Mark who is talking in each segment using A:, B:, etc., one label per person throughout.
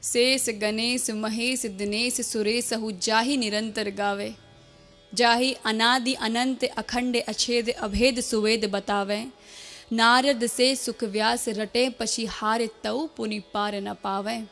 A: शेष गणेश महेश दिनेश सुरेश हु जाहि निरंतर गावे, जाहि अनादि अनंत अखंड अछेद अभेद सुवेद बतावे। नारद से सुख व्यास रटे पशी हार तऊ पुनि पार न पावे,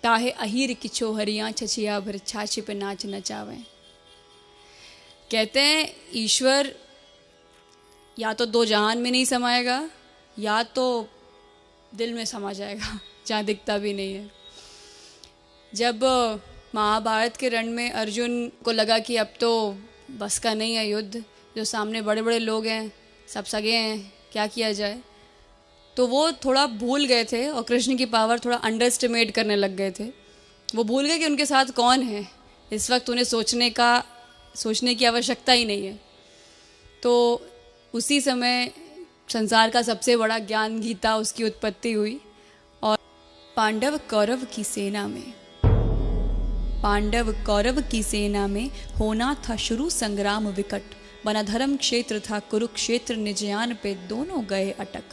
A: ताहे अहीर किछो हरियाँ छछिया भर छाछ पे नाच नचावे। कहते हैं ईश्वर या तो दो जहान में नहीं समाएगा या तो दिल में समा जाएगा जहाँ दिखता भी नहीं है। जब महाभारत के रण में अर्जुन को लगा कि अब तो बस का नहीं है युद्ध, जो सामने बड़े बड़े लोग हैं सब सगे हैं, क्या किया जाए, तो वो थोड़ा भूल गए थे और कृष्ण की पावर थोड़ा अंडरस्टिमेट करने लग गए थे। वो भूल गए कि उनके साथ कौन है, इस वक्त उन्हें सोचने की आवश्यकता ही नहीं है। तो उसी समय संसार का सबसे बड़ा ज्ञान गीता उसकी उत्पत्ति हुई। और पांडव कौरव की सेना में होना था शुरू संग्राम विकट, बना धर्म क्षेत्र था कुरुक्षेत्र, निजयान पे दोनों गए अटक।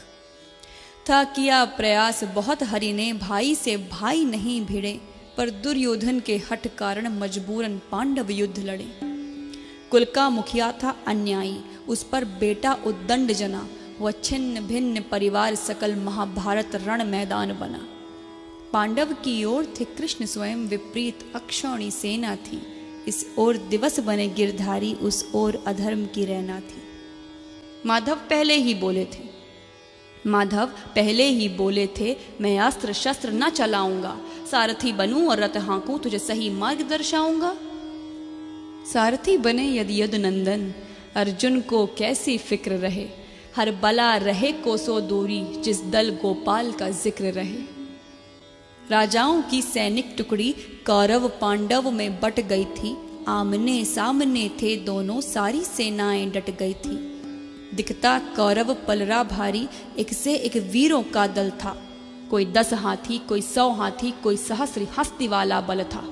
A: था किया प्रयास बहुत हरि ने, भाई से भाई नहीं भिड़े, पर दुर्योधन के हठ कारण मजबूरन पांडव युद्ध लड़े। कुल का मुखिया था अन्यायी, उस पर बेटा उद्दंड जना, वह छिन्न भिन्न परिवार सकल महाभारत रण मैदान बना। पांडव की ओर थे कृष्ण स्वयं, विपरीत अक्षौणी सेना थी, इस ओर दिवस बने गिरधारी, उस ओर अधर्म की रहना थी। माधव पहले ही बोले थे मैं अस्त्र शस्त्र न चलाऊंगा, सारथी बनूं और रथ हाँकूं, तुझे सही मार्ग दर्शाऊंगा। सारथी बने यदि नंदन, अर्जुन को कैसी फिक्र रहे, हर बला रहे कोसों दूरी, जिस दल गोपाल का जिक्र रहे। राजाओं की सैनिक टुकड़ी कौरव पांडव में बट गई थी, आमने सामने थे दोनों, सारी सेनाएं डट गई थी। दिखता कौरव पलरा भारी, एक से एक वीरों का दल था, कोई 10 हाथी कोई 100 हाथी, कोई सहस्र हस्ती वाला बल था।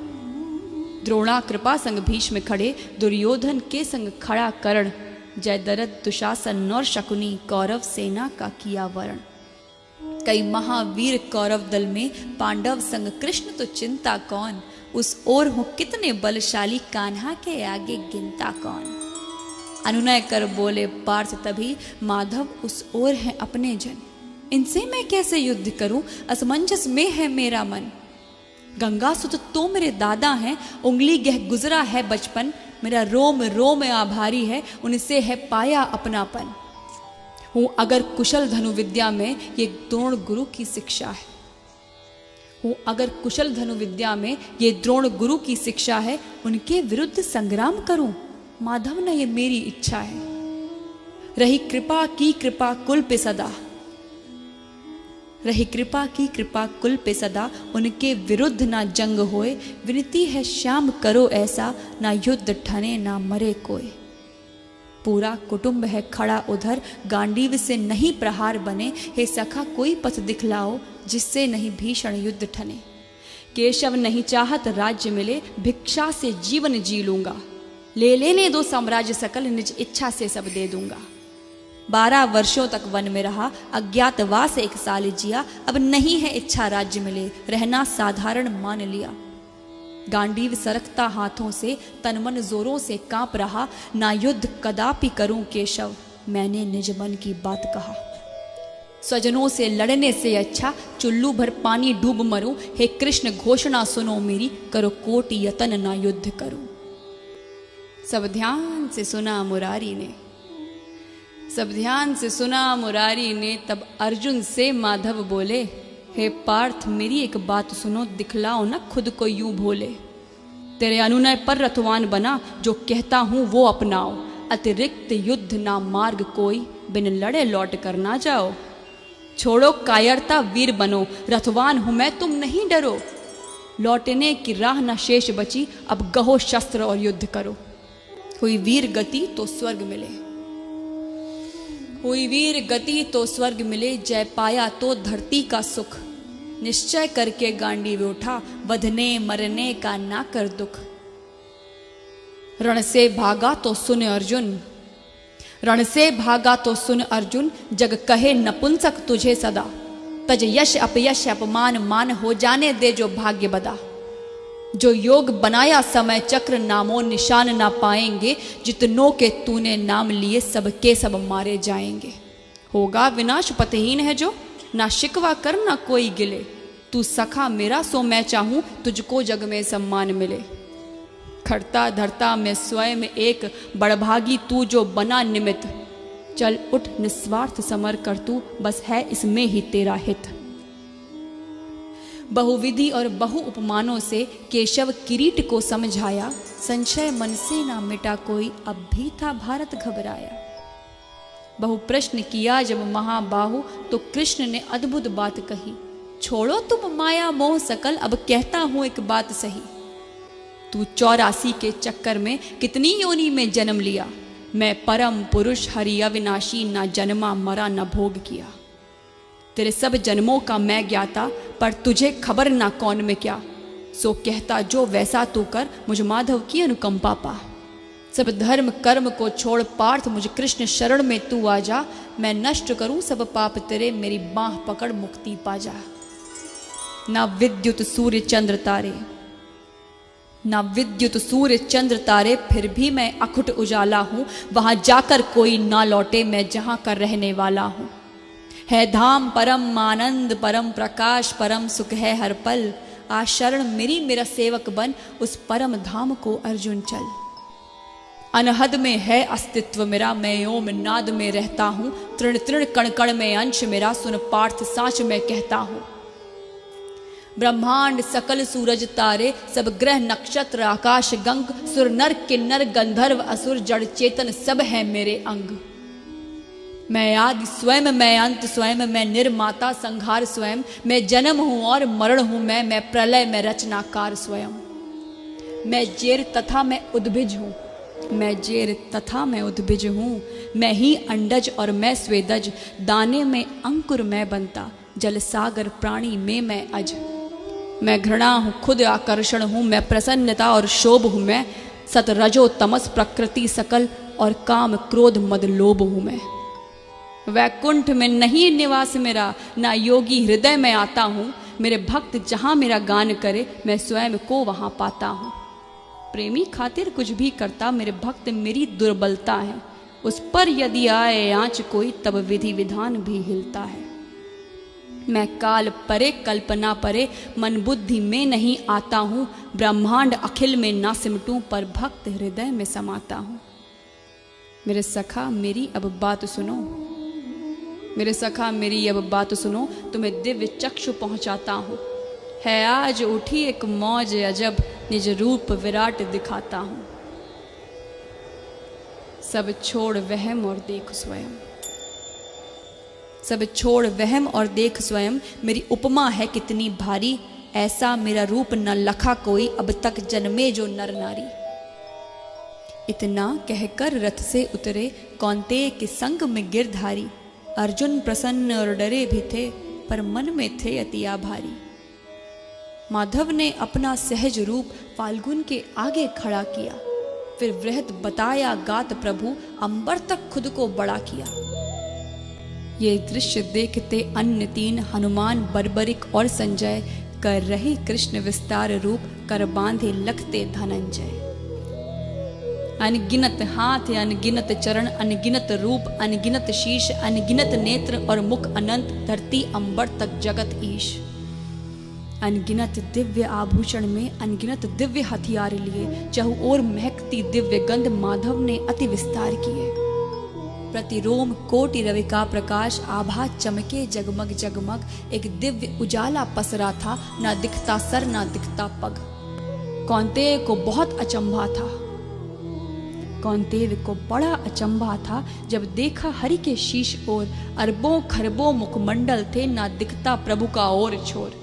A: द्रोणा कृपा संग भीष्म खड़े, दुर्योधन के संग खड़ा कर्ण, जयद्रथ दुशासन और शकुनी, कौरव सेना का किया वरण। कई महावीर कौरव दल में, पांडव संग कृष्ण तो चिंता कौन, उस ओर हो कितने बलशाली, कान्हा के आगे गिनता कौन। अनुनय कर बोले पार्थ तभी, माधव उस ओर है अपने जन, इनसे मैं कैसे युद्ध करूं, असमंजस में है मेरा मन। गंगा सुत तो मेरे दादा हैं, उंगली गह गुजरा है बचपन, मेरा रोम रोम आभारी है, उनसे है पाया अपनापन। हूँ अगर कुशल धनु विद्या में, ये द्रोण गुरु की शिक्षा है। द्रोण गुरु की शिक्षा है, उनके विरुद्ध संग्राम करूं, माधव न ये मेरी इच्छा है। रही कृपा की कृपा कुल पे सदा, उनके विरुद्ध ना जंग होए, विनती है श्याम करो ऐसा, ना युद्ध ठने ना मरे कोई। पूरा कुटुंब है खड़ा उधर, गांडीव से नहीं प्रहार बने, हे सखा कोई पथ दिखलाओ, जिससे नहीं भीषण युद्ध ठने। केशव नहीं चाहत राज्य मिले, भिक्षा से जीवन जी लूंगा, ले लेने दो साम्राज्य सकल, निज इच्छा से सब दे दूंगा। 12 वर्षों तक वन में रहा, अज्ञातवास 1 साल जिया, अब नहीं है इच्छा राज्य मिले, रहना साधारण मान लिया। गांडीव सरकता हाथों से, तन मन जोरों से कांप रहा, ना युद्ध कदापि करूं केशव, मैंने निज मन की बात कहा। स्वजनों से लड़ने से अच्छा, चुल्लू भर पानी डूब मरूं, हे कृष्ण घोषणा सुनो मेरी, करो कोटि यतन ना युद्ध करूं। सब ध्यान से सुना मुरारी ने, तब अर्जुन से माधव बोले, हे पार्थ मेरी एक बात सुनो, दिखलाओ न खुद को यूं भोले। तेरे अनुनय पर रथवान बना, जो कहता हूं वो अपनाओ, अतिरिक्त युद्ध ना मार्ग कोई, बिन लड़े लौट कर ना जाओ। छोड़ो कायरता वीर बनो, रथवान हूं मैं तुम नहीं डरो, लौटने की राह न शेष बची, अब गहो शस्त्र और युद्ध करो। हुई वीर गति तो स्वर्ग मिले, जय पाया तो धरती का सुख। निश्चय करके गांडीव उठा, वधने मरने का ना कर दुख। रण से भागा तो सुन अर्जुन, जग कहे नपुंसक तुझे सदा। तज यश अपयश अपमान मान हो जाने दे जो भाग्य बदा। जो योग बनाया समय चक्र नामो निशान ना पाएंगे, जितनों के तूने नाम लिए सबके सब मारे जाएंगे। होगा विनाश पतहीन है जो, ना शिकवा कर ना कोई गिले। तू सखा मेरा सो मैं चाहूं, तुझको जग में सम्मान मिले। खड़ता धरता मैं स्वयं एक बड़भागी, तू जो बना निमित्त। चल उठ निस्वार्थ समर कर तू, बस है इसमें ही तेरा हित। बहुविधि और बहु उपमानों से केशव किरीट को समझाया। संशय मन से ना मिटा कोई, अब भी था भारत घबराया। बहु प्रश्न किया जब महाबाहु, तो कृष्ण ने अद्भुत बात कही। छोड़ो तुम माया मोह सकल, अब कहता हूं एक बात सही। तू 84 के चक्कर में कितनी योनि में जन्म लिया। मैं परम पुरुष हरि अविनाशी, ना जन्मा मरा न भोग किया। तेरे सब जन्मों का मैं ज्ञाता, पर तुझे खबर ना कौन में क्या। सो कहता जो वैसा तू कर, मुझ माधव की अनुकंपा पा। सब धर्म कर्म को छोड़ पार्थ, मुझ कृष्ण शरण में तू आ जा। मैं नष्ट करूं सब पाप तेरे, मेरी बाह पकड़ मुक्ति पा जा। ना विद्युत सूर्य चंद्र तारे, ना विद्युत सूर्य चंद्र तारे, फिर भी मैं अखुट उजाला हूं। वहां जाकर कोई ना लौटे, मैं जहां का रहने वाला हूं। है धाम परम आनंद परम प्रकाश, परम सुख है हर पल। आ शरण मेरी मेरा सेवक बन, उस परम धाम को अर्जुन चल। अनहद में है अस्तित्व मेरा, मैं ओम नाद में रहता हूं। तृण तृण कण कण में अंश मेरा, सुन पार्थ साच में कहता हूं। ब्रह्मांड सकल सूरज तारे, सब ग्रह नक्षत्र आकाश गंग। सुर नर किन्नर गंधर्व असुर, जड़ चेतन सब है मेरे अंग। मैं आदि स्वयं, मैं अंत स्वयं, मैं निर्माता संहार स्वयं। मैं जन्म हूं और मरण हूं मैं प्रलय में रचनाकार स्वयं। मैं जेर तथा मैं उद्भिज हूं, मैं जेर तथा मैं उद्भिज हूं। मैं ही अंडज और मैं स्वेदज, दाने में अंकुर मैं बनता। जल सागर प्राणी में मैं अज। मैं घृणा हूँ खुद आकर्षण हूँ, मैं प्रसन्नता और शोभ हूँ मैं। सत रजो तमस प्रकृति सकल, और काम क्रोध मद लोभ हूँ मैं। वैकुंठ में नहीं निवास मेरा, ना योगी हृदय में आता हूँ। मेरे भक्त जहाँ मेरा गान करे, मैं स्वयं को वहाँ पाता हूँ। प्रेमी खातिर कुछ भी करता, मेरे भक्त मेरी दुर्बलता है। उस पर यदि आए आँच कोई, तब विधि विधान भी हिलता है। मैं काल परे कल्पना परे, मन बुद्धि में नहीं आता हूँ। ब्रह्मांड अखिल में ना सिमटूं, पर भक्त हृदय में समाता हूँ। मेरे सखा मेरी अब बात सुनो, मेरे सखा मेरी अब बात सुनो। तुम्हें दिव्य चक्षु पहुँचाता हूँ। है आज उठी एक मौज अजब, निज रूप विराट दिखाता हूँ। सब छोड़ वहम और देख स्वयं, सब छोड़ वहम और देख स्वयं। मेरी उपमा है कितनी भारी, ऐसा मेरा रूप न लखा कोई, अब तक जन्मे जो नर नारी। इतना कहकर रथ से उतरे, कौन्तेय के संग में गिरधारी। अर्जुन प्रसन्न और डरे भी थे, पर मन में थे अति आभारी। माधव ने अपना सहज रूप फाल्गुन के आगे खड़ा किया। फिर वृहत बताया गात प्रभु, अंबर तक खुद को बड़ा किया। ये दृश्य देखते अन्य तीन, हनुमान बर्बरिक और संजय। कर रहे कृष्ण विस्तार रूप, कर बांधे लखते धनंजय। अनगिनत हाथ अनगिनत चरण, अनगिनत रूप अनगिनत शीश। अनगिनत नेत्र और मुख अनंत, धरती अंबर तक जगत ईश। अनगिनत दिव्य आभूषण में अनगिनत दिव्य हथियार लिए। चहु ओर महकती दिव्य गंध, माधव ने अति विस्तार किए। प्रतिरोम कोटि रवि का प्रकाश, आभा चमके जगमग जगमग। एक दिव्य उजाला पसरा था, ना दिखता सर ना दिखता पग। कौन्तेय को बहुत अचंभा था, कौन्तेय को बड़ा अचंभा था, जब देखा हरि के शीश ओर। अरबों खरबों मुखमंडल थे, ना दिखता प्रभु का और छोर।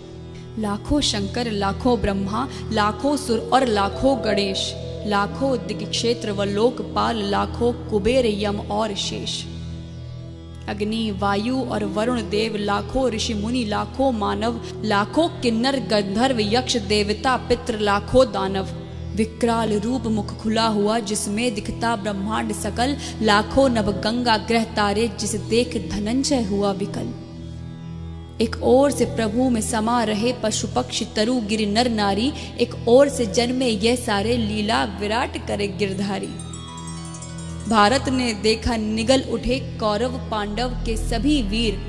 A: लाखों शंकर लाखों ब्रह्मा, लाखों सुर और लाखों गणेश। लाखों दिग्क्षेत्र व लोकपाल, लाखों कुबेर यम और शेष। अग्नि वायु और वरुण देव, लाखों ऋषि मुनि लाखों मानव। लाखों किन्नर गंधर्व यक्ष देवता पितृ, लाखों दानव। विकराल रूप मुख खुला हुआ, जिसमें दिखता ब्रह्मांड सकल। लाखों नव गंगा ग्रह तारे, जिस देख धनंजय हुआ विकल। एक ओर से प्रभु में समा रहे पशु पक्षी तरु गिर नर नारी, एक ओर से जन्मे यह सारे लीला विराट करे गिरधारी। भारत ने देखा निगल उठे कौरव पांडव के सभी वीर,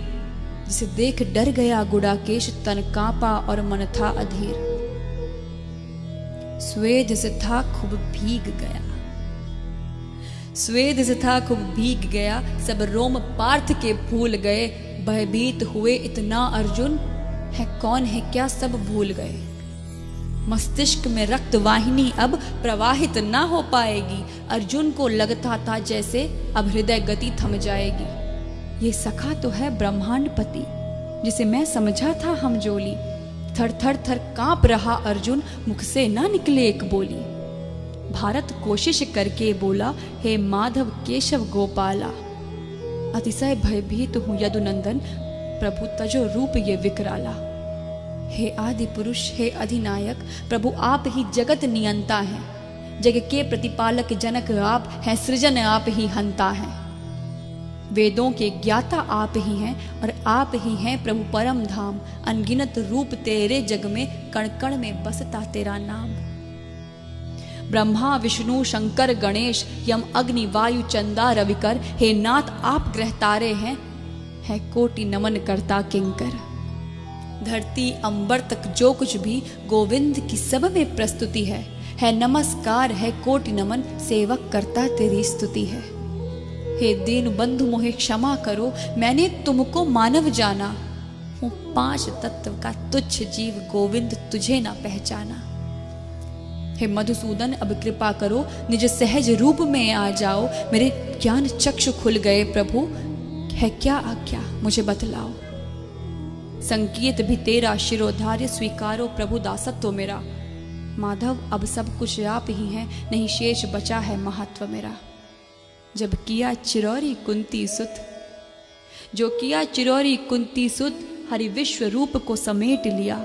A: जिसे देख डर गया गुडाकेश तन कांपा और मन था अधीर। स्वेद से था खूब भीग गया, स्वेद से था खूब भीग गया, सब रोम पार्थ के फूल गए। भयभीत हुए इतना अर्जुन, है कौन है क्या सब भूल गए। मस्तिष्क में रक्त वाहिनी अब प्रवाहित ना हो पाएगी। अर्जुन को लगता था जैसे अब हृदय गति थम जाएगी। ये सखा तो है ब्रह्मांडपति, जिसे मैं समझा था हम जोली। थर थर थर कांप रहा अर्जुन, मुख से ना निकले एक बोली। भारत कोशिश करके बोला, हे माधव केशव गोपाला, अतिशय भयभीत हूं यदुनंदन, प्रभु तजो रूप ये विकराला। हे आदि पुरुष, हे अधिनायक, प्रभु आप ही जगत नियंता हैं। जग के प्रतिपालक जनक आप हैं, सृजन आप ही हंता हैं। वेदों के ज्ञाता आप ही हैं और आप ही हैं प्रभु परम धाम। अनगिनत रूप तेरे जग में, कण कण में बसता तेरा नाम। ब्रह्मा विष्णु शंकर गणेश, यम अग्नि वायु चंदा रविकर, हे नाथ आप ग्रह तारे हैं, है कोटि नमन करता किंकर। धरती अंबर तक जो कुछ भी गोविंद की सब में प्रस्तुति है नमस्कार, है कोटि नमन, सेवक करता तेरी स्तुति है। हे दीन बंधु मोहे क्षमा करो, मैंने तुमको मानव जाना, हूँ 5 तत्व का तुच्छ जीव, गोविंद तुझे ना पहचाना। हे मधुसूदन अब कृपा करो, निज सहज रूप में आ जाओ। मेरे ज्ञान चक्षु खुल गए प्रभु, है क्या आज्ञा मुझे बतलाओ। संकेत भी तेरा शिरोधार्य, स्वीकारो प्रभु दासत्व मेरा। माधव अब सब कुछ आप ही हैं, नहीं शेष बचा है महत्व मेरा। जब किया चिरौरी कुंती सुत, जो किया चिरौरी कुंती सुत, हरि विश्व रूप को समेट लिया।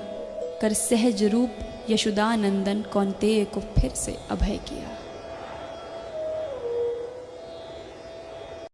A: कर सहज रूप यशोदानंदन, कौन्तेय को फिर से अभय किया।